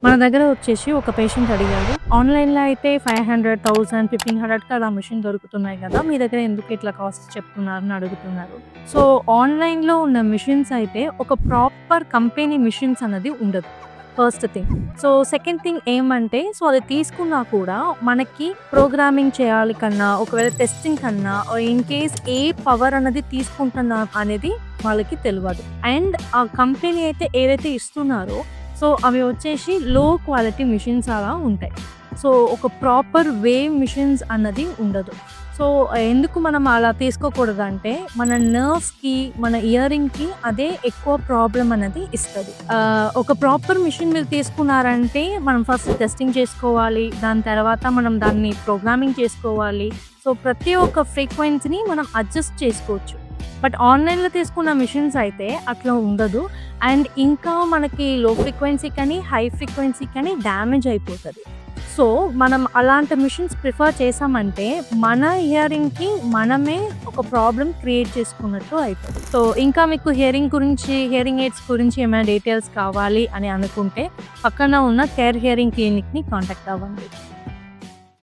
మన దగ్గర వచ్చేసి ఒక పేషెంట్ అడిగారు. ఆన్‌లైన్‌లో అయితే 500, 1000, 1500కి అలా మెషిన్ దొరుకుతున్నాయి కదా! మీ దగ్గర ఎందుకు ఇట్లా కాస్ట్ చెప్తున్నారని అడుగుతున్నారు. సో, ఆన్‌లైన్‌లో ఉన్న మెషిన్స్ అయితే ఒక ప్రాపర్ కంపెనీ మెషిన్స్ అన్నది ఉండదు. First thing. So, second thing ఏమంటే అది తీసుకున్నా కూడా మనకి ప్రోగ్రామింగ్ చేయాలి కన్నా, ఒకవేళ టెస్టింగ్ కన్నా ఇన్ కేస్ ఏ పవర్ అన్నది తీసుకుంటున్నాం అనేది వాళ్ళకి తెలవదు. అండ్ ఆ కంపెనీ అయితే ఏదైతే ఇస్తున్నారో అవి వచ్చేసి లో క్వాలిటీ మెషిన్స్ అలా ఉంటాయి. సో, ఒక ప్రాపర్ వేవ్ మెషిన్స్ అన్నది ఉండదు. సో, ఎందుకు మనం అలా తీసుకోకూడదంటే, మన నర్వ్స్‌కి, మన ఇయరింగ్‌కి అదే ఎక్కువ ప్రాబ్లమ్ అనేది ఇస్తది. ఒక ప్రాపర్ మెషిన్ మీరు తీసుకున్నారంటే, మనం ఫస్ట్ టెస్టింగ్ చేసుకోవాలి. దాని తర్వాత మనం దాన్ని ప్రోగ్రామింగ్ చేసుకోవాలి. సో, ప్రతి ఒక్క ఫ్రీక్వెన్సీని మనం అడ్జస్ట్ చేసుకోవచ్చు. బట్ ఆన్‌లైన్‌లో తీసుకున్న మెషిన్స్ అయితే అట్లా ఉండదు. అండ్ ఇంకా మనకి లో ఫ్రీక్వెన్సీ కానీ, హై ఫ్రీక్వెన్సీ కానీ డ్యామేజ్ అయిపోతది. సో, మనం అలాంటి మెషిన్స్ ప్రిఫర్ చేశామంటే, మన హియరింగ్‌కి మనమే ఒక ప్రాబ్లమ్ క్రియేట్ చేసుకున్నట్టు అయితది. సో, ఇంకా మీకు హియరింగ్ ఎయిడ్స్ గురించి ఏమైనా డీటెయిల్స్ కావాలి అని అనుకుంటే, పక్కన ఉన్న కేర్ హియరింగ్ క్లినిక్‌ని కాంటాక్ట్ అవ్వండి.